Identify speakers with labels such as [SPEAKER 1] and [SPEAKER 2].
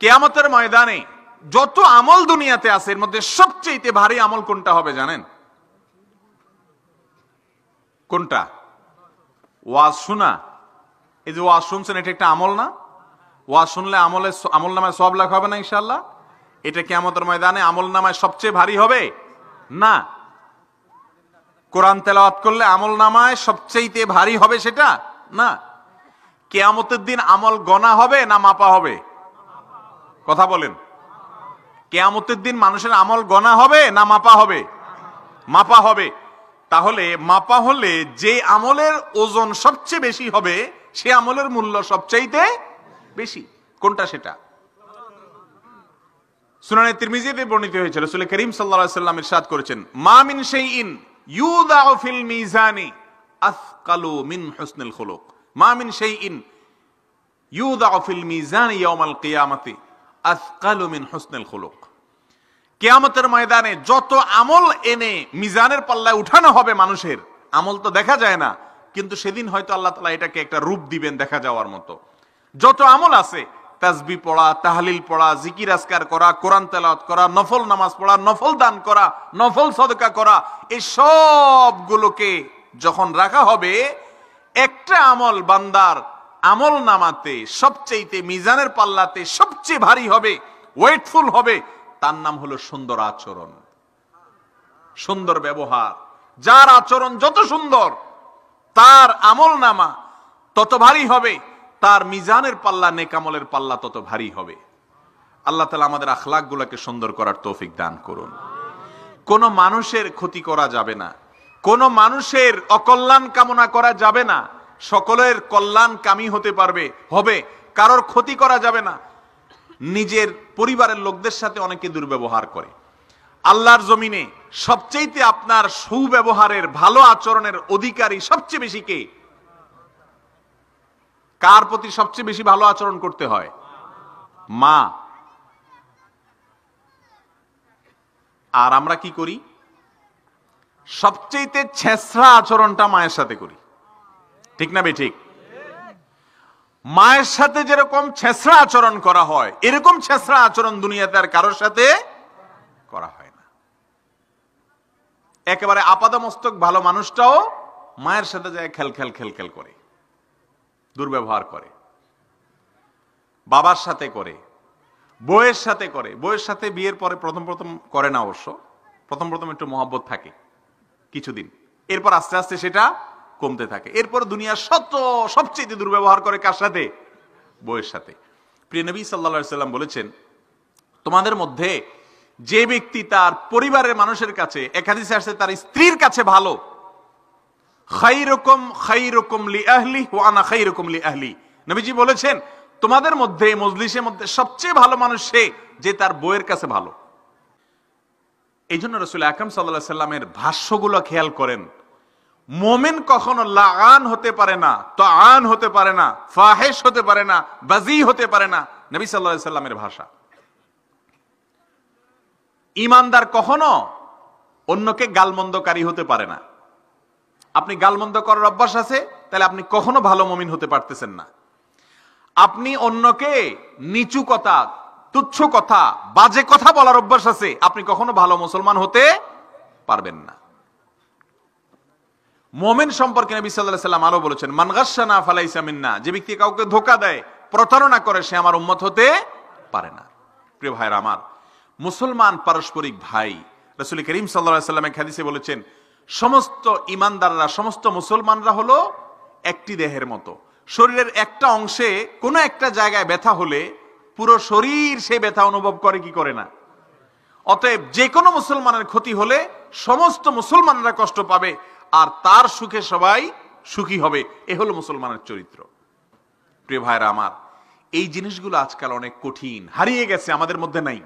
[SPEAKER 1] কিয়ামতের ময়দানে যত আমল দুনিয়াতে আছে এর মধ্যে সবচেয়ে ভারী আমল কোনটা হবে জানেন? কোনটা? ওয়াজ শোনা। এই যে ওয়াজ শুনছেন, এটা একটা আমল না? ওয়াজ শুনলে আমল নামায় সওয়াব লেখা হবে না ইনশাআল্লাহ? এটা কিয়ামতের ময়দানে আমল নামায় সবচেয়ে ভারী হবে না। কোরআন তেলাওয়াত করলে আমল নামায় সবচেয়ে ভারী হবে সেটা না। কিয়ামতের দিন আমল গণা হবে না মাপা হবে? কথা বলেন। কিয়ামতের দিন মানুষের আমল গণা হবে না মাপা হবে? মাপা হবে। তাহলে মাপা হলে যে আমলের ওজন সবচেয়ে বেশি হবে সে আমলের মূল্য সবচাইতে বেশি। কোনটা সেটা? সুনানে তিরমিজিতে বর্ণিত হয়েছে, রাসূল করিম সাল্লাল্লাহু আলাইহি ওয়াসাল্লাম ইরশাদ করেছেন, মা মিন শাইইন ইউদাউ ফিল মিজানি আসকালু মিন হুসনিল খুলুক। মা মিন শাইইন ইউদাউ ফিল মিজানি ইয়াউমাল কিয়ামাতি আসকালু মিন হুসনিল খুলুক। কিয়ামতের ময়দানে যত আমল এনে মিজানের পাল্লায় উঠানো হবে মানুষের, আমল তো দেখা যায় না, কিন্তু সেদিন হয়তো আল্লাহ তাআলা এটাকে একটা রূপ দিবেন দেখা যাওয়ার মতো। যত আমল আছে, তাসবিহ পড়া, তাহলিল পড়া, জিকির আজকার করা, কোরআন তেলাওয়াত করা, নফল নামাজ পড়া, নফল দান করা, নফল সদকা করা, এই সবগুলোকে যখন রাখা হবে, একটা আমল বান্দার আমল নামাতে সবচেয়ে মিজানের পাল্লাতে সবচেয়ে ভারী হবে, ওয়েটফুল হবে, তার নাম হলো সুন্দর আচরণ, সুন্দর ব্যবহার। যার আচরণ যত সুন্দর তার আমল নামা তত ভারী হবে, তার মিজানের পাল্লা, নেক আমলের পাল্লা তত ভারী হবে। আল্লাহ তাআলা আমাদের আখলাক গুলাকে সুন্দর করার তৌফিক দান করুন। কোন মানুষের ক্ষতি করা যাবে না, কোন মানুষের অকল্যাণ কামনা করা যাবে না, সকলের কল্যাণ কামী হতে হবে, কারোর ক্ষতি করা যাবে না। নিজের পরিবারের লোকদের সাথে অনেকে দুর্ব্যবহার করে। আল্লাহর জমিনে সবচেয়ে আপনার সুব্যবহারের, ভালো আচরণের অধিকারী সবচেয়ে বেশি কে? কার প্রতি সবচেয়ে বেশি ভালো আচরণ করতে হয়? মা। আর আমরা কি করি? সবচেয়ে ছেঁচড়া আচরণটা মায়ের সাথে করি, ঠিক না বেঠিক? মায়ের সাথে যেরকম ছেঁচড়া আচরণ করা হয়, এরকম ছেঁচড়া আচরণ দুনিয়াতে আর কারোর সাথে করা হয় না। একেবারে আপাদমস্তক ভালো মানুষটাও মায়ের সাথে যায় খেল করে, দুর্ব্যবহার করে। বাবার সাথে করে, বউয়ের সাথে করে। বউয়ের সাথে বিয়ের পরে প্রথম করে না অবশ্য, প্রথম একটু মহব্বত থাকে কিছুদিন, এরপর আস্তে আস্তে সেটা কমতে থাকে। এরপর দুনিয়ার সবচেয়ে দুর্ব্যবহার করে কার সাথে? বউয়ের সাথে। প্রিয় নবী সাল্লাল্লাহু আলাইহি ওয়াসাল্লাম বলেছেন, তোমাদের মধ্যে যে ব্যক্তি তার পরিবারের মানুষের কাছে, এক হাদিসে আসছে তার স্ত্রীর কাছে ভালো, খায়রুকুম লিআহলি ওয়া আনা খায়রুকুম লিআহলি। নবীজি বলেছেন, তোমাদের মধ্যে, মজলিসের মধ্যে সবচেয়ে ভালো মানুষ সে যে তার বউয়ের কাছে ভালো। এই জন্য রাসূল আকরাম সাল্লাল্লাহু আলাইহি ওয়াসাল্লামের ভাষ্যগুলো খেয়াল করেন। মুমিন কখনো লাআন হতে পারে না, তাআন হতে পারে না, ফাহিশ হতে পারে না, বাযী হতে পারে না, নবী সাল্লাল্লাহু আলাইহি ওয়াসাল্লামের ভাষা। ঈমানদার কখনো অন্যকে গালমন্দকারী হতে পারে না। আপনি গালমন্দ করার অভ্যাস আছে, তাহলে আপনি কখনো ভালো মুমিন হতে পারতেছেন না। আপনি অন্যকে নিচু কথা, তুচ্ছ কথা, বাজে কথা বলার অভ্যাস আছে, আপনি কখনো ভালো মুসলমান হতে পারবেন না। মুমিন সম্পর্কে নবী সাল্লাল্লাহু আলাইহি ওয়াসাল্লাম আরো বলেছেন, মান গাশশানা ফালাইসা মিন্না। যে ব্যক্তি কাউকে ধোঁকা দেয়, প্রতারণা করে, সে আমার উম্মত হতে পারে না। প্রিয় ভাইরা আমার, মুসলমান পারস্পরিক ভাই। রাসূল করিম সাল্লাল্লাহু আলাইহি ওয়াসাল্লাম এক হাদিসে বলেছেন, সমস্ত ঈমানদাররা, সমস্ত মুসলমানরা হলো একটি দেহের মতো। শরীরের একটা অংশে কোনো একটা জায়গায় ব্যথা হলে পুরো শরীর সেই ব্যথা অনুভব করে কি করে না? অতএব যে কোনো মুসলমানের ক্ষতি হলে সমস্ত মুসলমানরা কষ্ট পাবে, আর তার সুখে সবাই সুখী হবে। এ হলো মুসলমানের চরিত্র। প্রিয় ভাইরা আমার, এই জিনিসগুলো আজকাল অনেক কঠিন, হারিয়ে গেছে, আমাদের মধ্যে নাই।